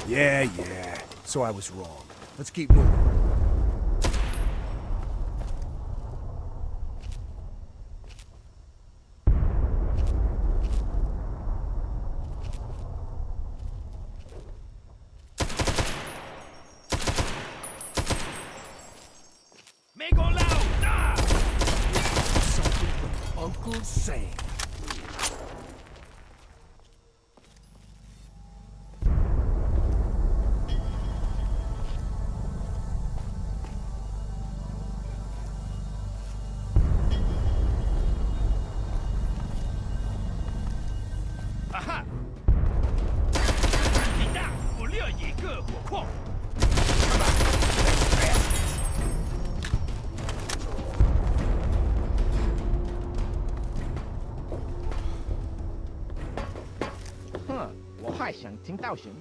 Yeah. So I was wrong. Let's keep moving. Something from Uncle Sam. Aha! 你大，我掠一个火矿。 哼，我还想听到什么？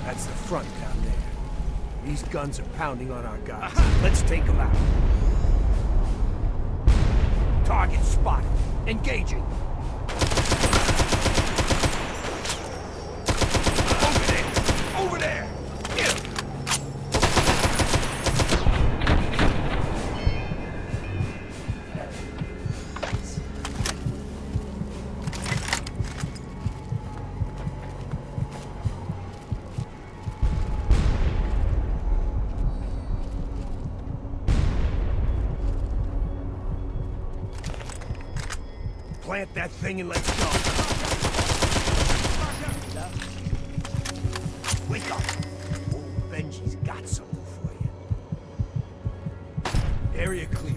That's the front down there. These guns are pounding on our guys. Let's take them out. Target spotted. Engaging. Over there! Yeah. Plant that thing and let's go. Wake up. Old Benji's got something for you. Area clear.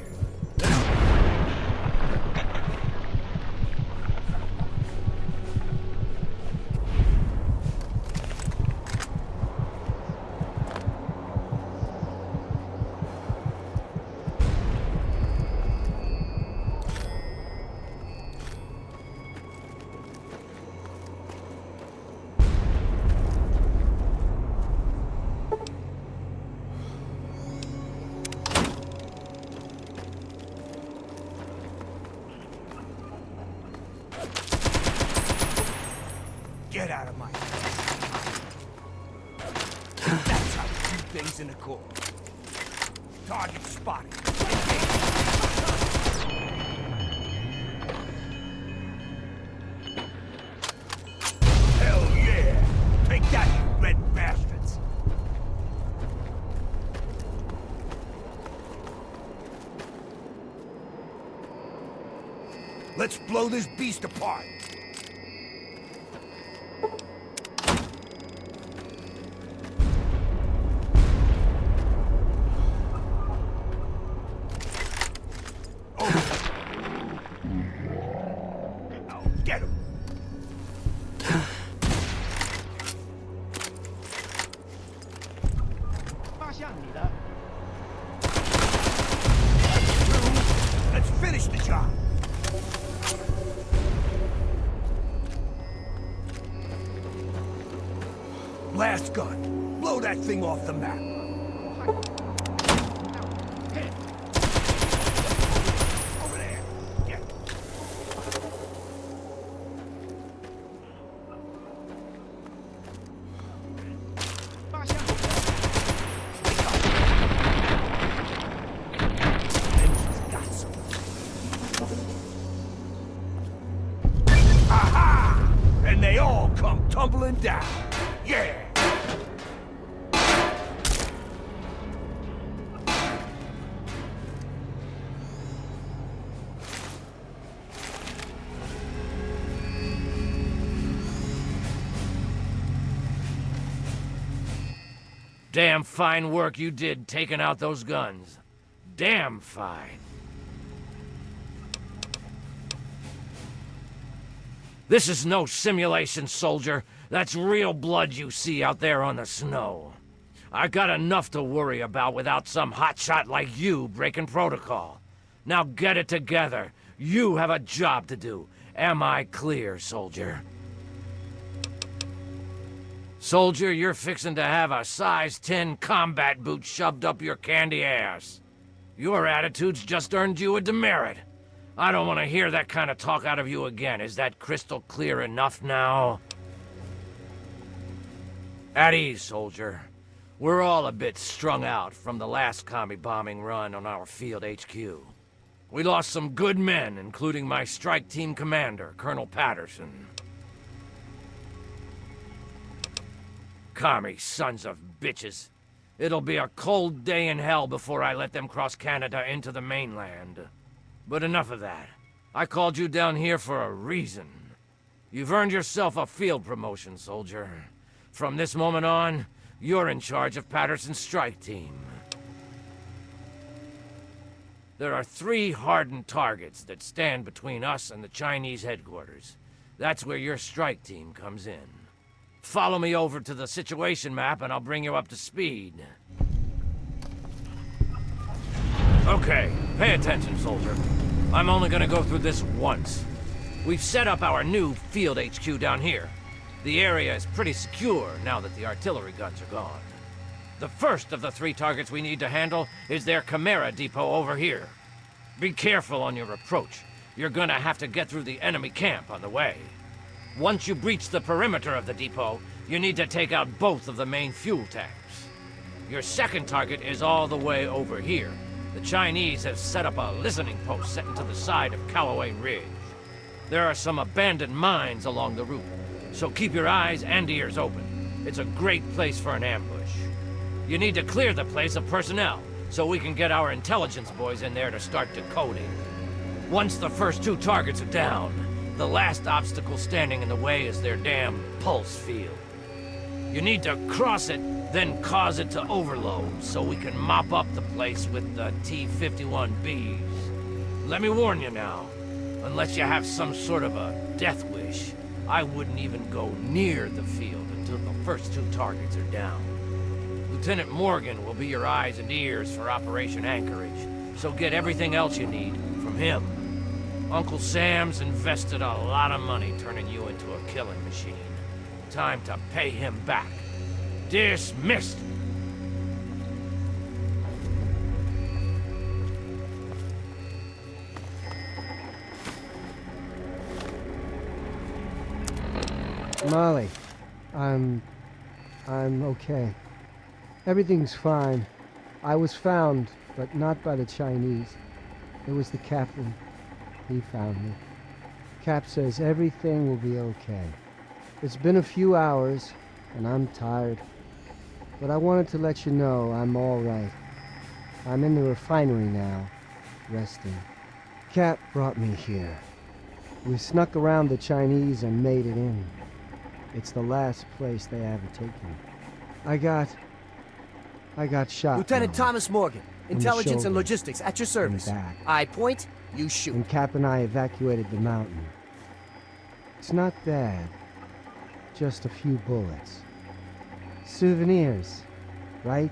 Get out of my face. That's how we do things in the Corps. Target spotted. Hell yeah! Take that, you red bastards! Let's blow this beast apart! Get him! Let's finish the job! Blast gun! Blow that thing off the map! Over there! Get him! Aha! tumbling down. Yeah! Damn fine work you did taking out those guns. Damn fine. This is no simulation, soldier. That's real blood you see out there on the snow. I got enough to worry about without some hotshot like you breaking protocol. Now get it together. You have a job to do. Am I clear, soldier? Soldier, you're fixing to have a size 10 combat boot shoved up your candy ass. Your attitude's just earned you a demerit. I don't want to hear that kind of talk out of you again. Is that crystal clear enough now? At ease, soldier. We're all a bit strung out from the last commie bombing run on our field HQ. We lost some good men, including my strike team commander, Colonel Patterson. Commie sons of bitches. It'll be a cold day in hell before I let them cross Canada into the mainland. But enough of that. I called you down here for a reason. You've earned yourself a field promotion, soldier. From this moment on, you're in charge of Patterson's strike team. There are 3 hardened targets that stand between us and the Chinese headquarters. That's where your strike team comes in. Follow me over to the situation map and I'll bring you up to speed. Okay, pay attention, soldier. I'm only gonna go through this once. We've set up our new field HQ down here. The area is pretty secure now that the artillery guns are gone. The first of the 3 targets we need to handle is their Chimera depot over here. Be careful on your approach. You're gonna have to get through the enemy camp on the way. Once you breach the perimeter of the depot, you need to take out both of the main fuel tanks. Your second target is all the way over here. The Chinese have set up a listening post set into the side of Callaway Ridge. There are some abandoned mines along the route, so keep your eyes and ears open. It's a great place for an ambush. You need to clear the place of personnel, so we can get our intelligence boys in there to start decoding. Once the first 2 targets are down, the last obstacle standing in the way is their damn pulse field. You need to cross it, then cause it to overload, so we can mop up the place with the T-51Bs. Let me warn you now, unless you have some sort of a death wish, I wouldn't even go near the field until the first 2 targets are down. Lieutenant Morgan will be your eyes and ears for Operation Anchorage, so get everything else you need from him. Uncle Sam's invested a lot of money turning you into a killing machine. Time to pay him back. Dismissed! Molly, I'm okay. Everything's fine. I was found, but not by the Chinese. It was the captain. He found me. Cap says everything will be okay. It's been a few hours, and I'm tired. But I wanted to let you know I'm all right. I'm in the refinery now, resting. Cap brought me here. We snuck around the Chinese and made it in. It's the last place they ever take me. I got shot. Lieutenant Thomas Morgan, Intelligence and shoulder, Logistics, at your service. back. I point, you shoot. And Cap and I evacuated the mountain. It's not bad. Just a few bullets. Souvenirs, right?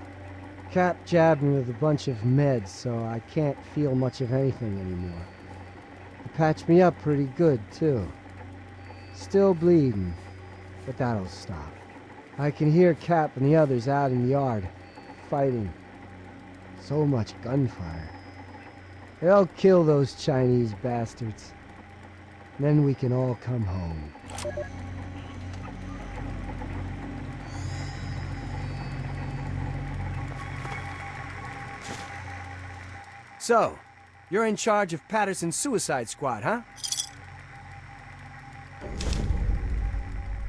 Cap jabbed me with a bunch of meds, so I can't feel much of anything anymore. He patched me up pretty good, too. Still bleeding, but that'll stop. I can hear Cap and the others out in the yard, fighting. So much gunfire. They'll kill those Chinese bastards. Then we can all come home. So, you're in charge of Patterson's suicide squad, huh?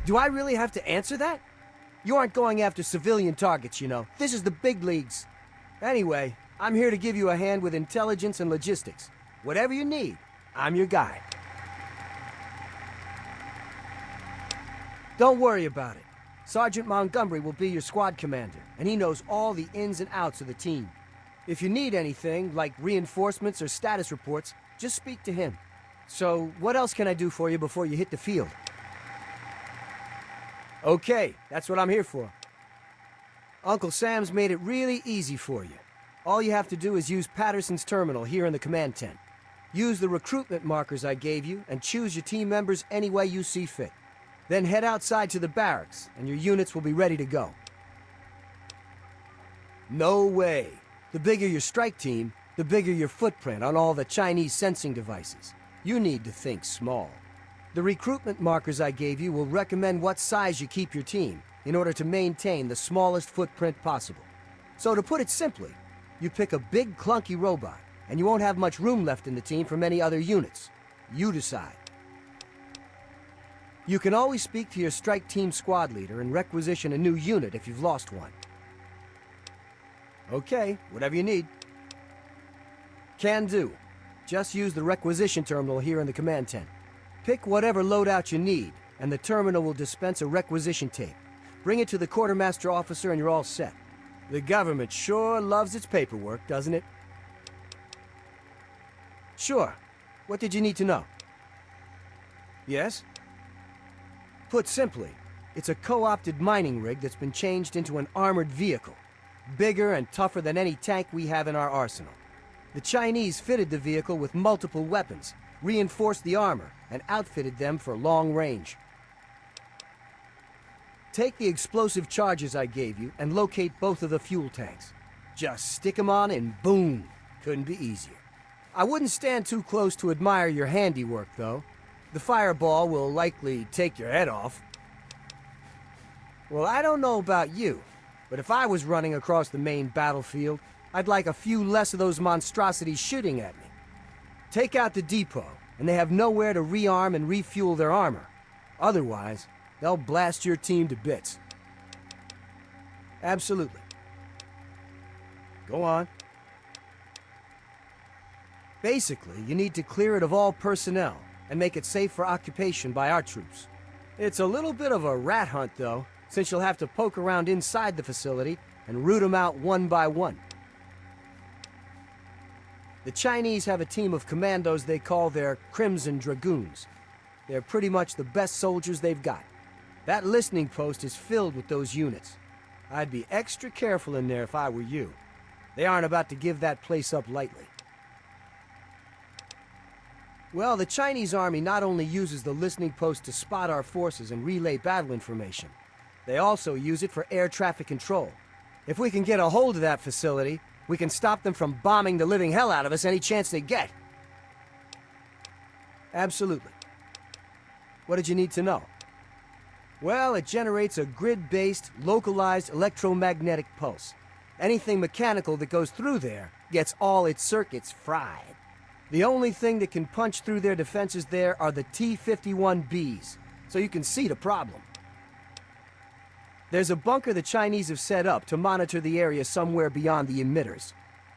Do I really have to answer that? You aren't going after civilian targets, you know. This is the big leagues. Anyway, I'm here to give you a hand with intelligence and logistics. Whatever you need, I'm your guy. Don't worry about it. Sergeant Montgomery will be your squad commander, and he knows all the ins and outs of the team. If you need anything, like reinforcements or status reports, just speak to him. So, what else can I do for you before you hit the field? Okay, that's what I'm here for. Uncle Sam's made it really easy for you. All you have to do is use Patterson's terminal here in the command tent. Use the recruitment markers I gave you and choose your team members any way you see fit. Then head outside to the barracks, and your units will be ready to go. No way. The bigger your strike team, the bigger your footprint on all the Chinese sensing devices. You need to think small. The recruitment markers I gave you will recommend what size you keep your team in order to maintain the smallest footprint possible. So to put it simply, you pick a big clunky robot, and you won't have much room left in the team for many other units. You decide. You can always speak to your strike team squad leader and requisition a new unit if you've lost one. Okay, whatever you need. Can do. Just use the requisition terminal here in the command tent. Pick whatever loadout you need, and the terminal will dispense a requisition tape. Bring it to the quartermaster officer and you're all set. The government sure loves its paperwork, doesn't it? Sure. What did you need to know? Yes? Put simply, it's a co-opted mining rig that's been changed into an armored vehicle. Bigger and tougher than any tank we have in our arsenal. The Chinese fitted the vehicle with multiple weapons, reinforced the armor, and outfitted them for long range. Take the explosive charges I gave you and locate both of the fuel tanks. Just stick them on and boom! Couldn't be easier. I wouldn't stand too close to admire your handiwork, though. The fireball will likely take your head off. Well, I don't know about you, but if I was running across the main battlefield, I'd like a few less of those monstrosities shooting at me. Take out the depot, and they have nowhere to rearm and refuel their armor. Otherwise, they'll blast your team to bits. Absolutely. Go on. Basically, you need to clear it of all personnel and make it safe for occupation by our troops. It's a little bit of a rat hunt, though, since you'll have to poke around inside the facility and root them out one by one. The Chinese have a team of commandos they call their Crimson Dragoons. They're pretty much the best soldiers they've got. That listening post is filled with those units. I'd be extra careful in there if I were you. They aren't about to give that place up lightly. Well, the Chinese army not only uses the listening post to spot our forces and relay battle information, they also use it for air traffic control. If we can get a hold of that facility, we can stop them from bombing the living hell out of us any chance they get. Absolutely. What did you need to know? Well, it generates a grid-based, localized electromagnetic pulse. Anything mechanical that goes through there gets all its circuits fried. The only thing that can punch through their defenses there are the T-51Bs, so you can see the problem. There's a bunker the Chinese have set up to monitor the area somewhere beyond the emitters.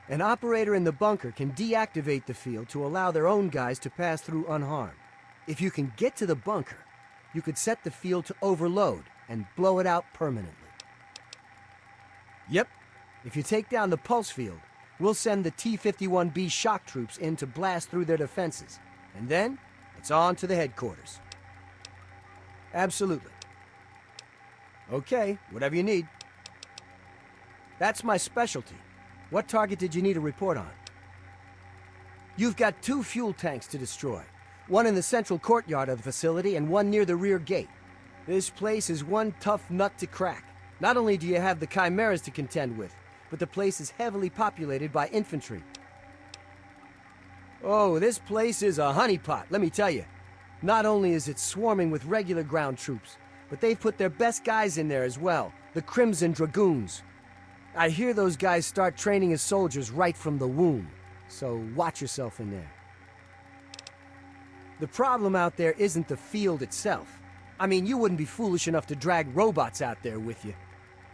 An operator in the bunker can deactivate the field to allow their own guys to pass through unharmed. If you can get to the bunker, you could set the field to overload and blow it out permanently. Yep, if you take down the pulse field, we'll send the T-51B shock troops in to blast through their defenses, and then it's on to the headquarters. Absolutely. Okay, whatever you need. That's my specialty. What target did you need a report on? You've got 2 fuel tanks to destroy. One in the central courtyard of the facility and one near the rear gate. This place is one tough nut to crack. Not only do you have the chimeras to contend with, but the place is heavily populated by infantry. Oh, this place is a honeypot, let me tell you. Not only is it swarming with regular ground troops, but they've put their best guys in there as well, the Crimson Dragoons. I hear those guys start training as soldiers right from the womb, so watch yourself in there. The problem out there isn't the field itself. I mean, you wouldn't be foolish enough to drag robots out there with you.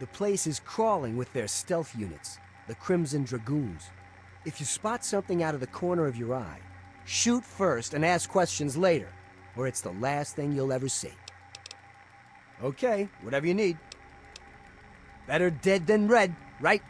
The place is crawling with their stealth units, the Crimson Dragoons. If you spot something out of the corner of your eye, shoot first and ask questions later, or it's the last thing you'll ever see. Okay, whatever you need. Better dead than red, right?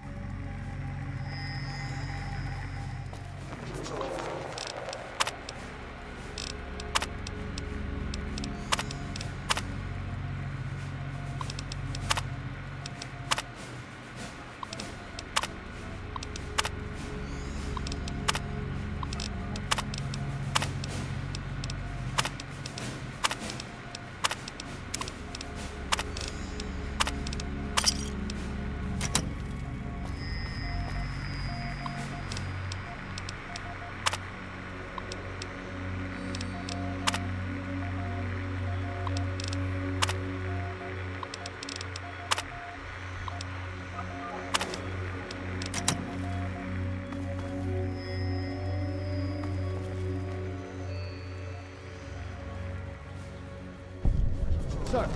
Sir.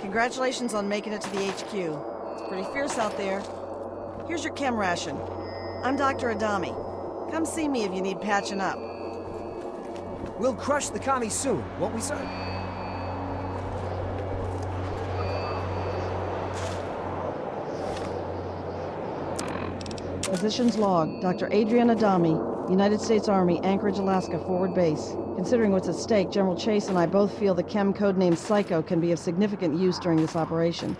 Congratulations on making it to the HQ. It's pretty fierce out there. Here's your chem ration. I'm Dr. Adami. Come see me if you need patching up. We'll crush the commies soon, won't we, sir? Positions log. Dr. Adrian Adami, United States Army, Anchorage, Alaska, forward base. Considering what's at stake, General Chase and I both feel the chem codenamed Psycho can be of significant use during this operation.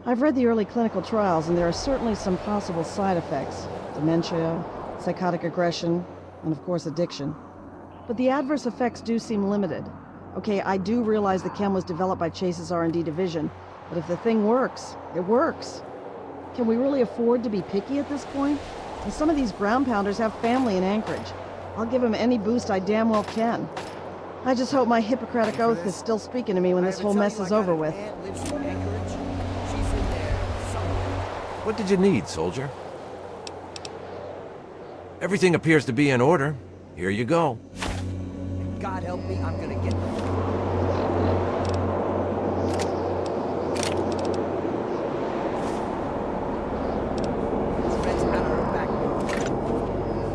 I've read the early clinical trials, and there are certainly some possible side effects. Dementia, psychotic aggression, and of course addiction. But the adverse effects do seem limited. Okay, I do realize the chem was developed by Chase's R&D division, but if the thing works, it works. Can we really afford to be picky at this point? And some of these ground pounders have family in Anchorage. I'll give them any boost I damn well can. I just hope my Hippocratic oath is still speaking to me when this whole mess is over with. What did you need, soldier? Everything appears to be in order. Here you go. God help me, I'm gonna get them.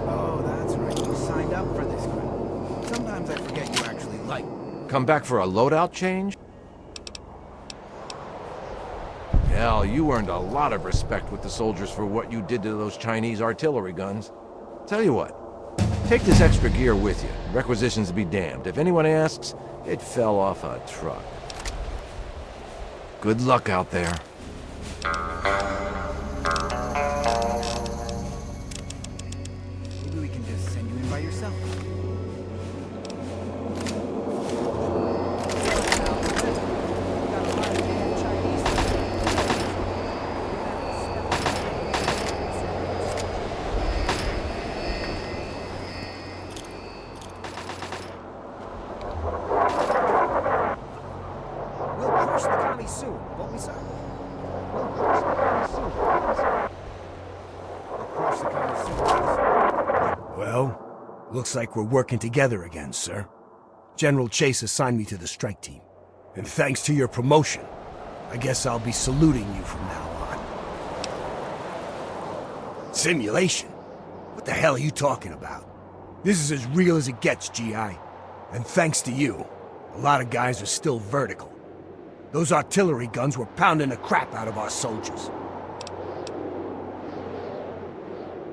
Oh, that's right. You signed up for this crap. Sometimes I forget you actually like. Come back for a loadout change? Hell, you earned a lot of respect with the soldiers for what you did to those Chinese artillery guns. Tell you what, take this extra gear with you. Requisitions be damned. If anyone asks, it fell off a truck. Good luck out there. Maybe we can just send you in by yourself. Soon, won't we, sir? We'll crush the commies soon, won't we, sir? We'll crush the commies soon, won't we, sir? Well, looks like we're working together again, sir. General Chase assigned me to the strike team. And thanks to your promotion, I guess I'll be saluting you from now on. Simulation? What the hell are you talking about? This is as real as it gets, GI. And thanks to you, a lot of guys are still vertical. Those artillery guns were pounding the crap out of our soldiers.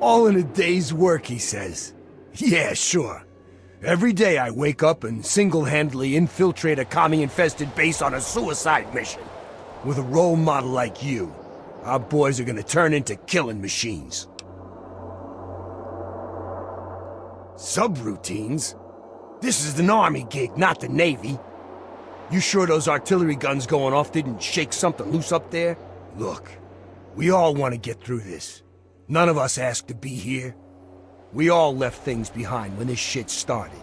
All in a day's work, he says. Yeah, sure. Every day I wake up and single-handedly infiltrate a commie-infested base on a suicide mission. With a role model like you, our boys are gonna turn into killing machines. Subroutines? This is an army gig, not the Navy. You sure those artillery guns going off didn't shake something loose up there? Look, we all want to get through this. None of us asked to be here. We all left things behind when this shit started.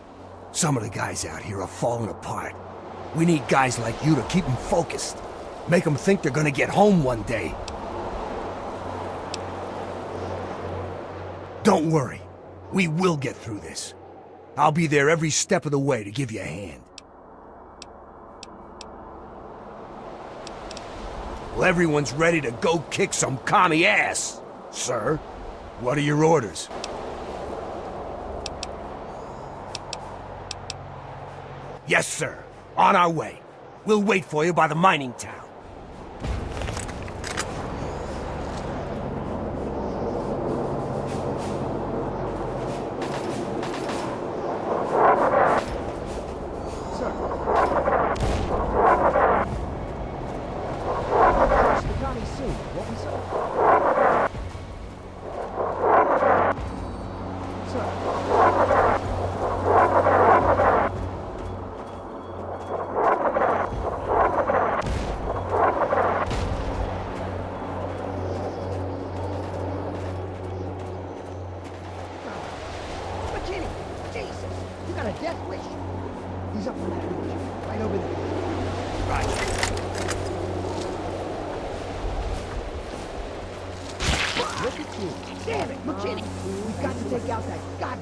Some of the guys out here are falling apart. We need guys like you to keep them focused. Make them think they're gonna get home one day. Don't worry. We will get through this. I'll be there every step of the way to give you a hand. Well, everyone's ready to go kick some commie ass. Sir, what are your orders? Yes, sir. On our way. We'll wait for you by the mining town.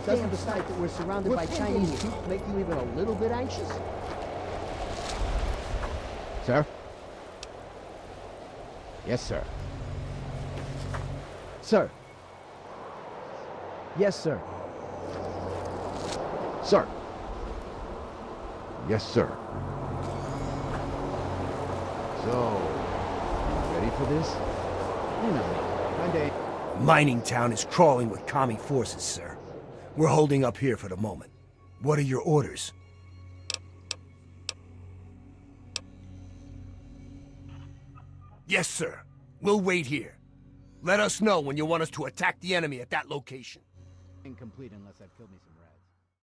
Doesn't the sight that we're surrounded by Chinese troops make you even a little bit anxious? Sir? Yes, sir. Sir. Yes, sir. Sir. Yes, sir. So, ready for this? You know me. Monday. Mining town is crawling with commie forces, sir. We're holding up here for the moment. What are your orders? Yes, sir. We'll wait here. Let us know when you want us to attack the enemy at that location. Incomplete unless I've killed me some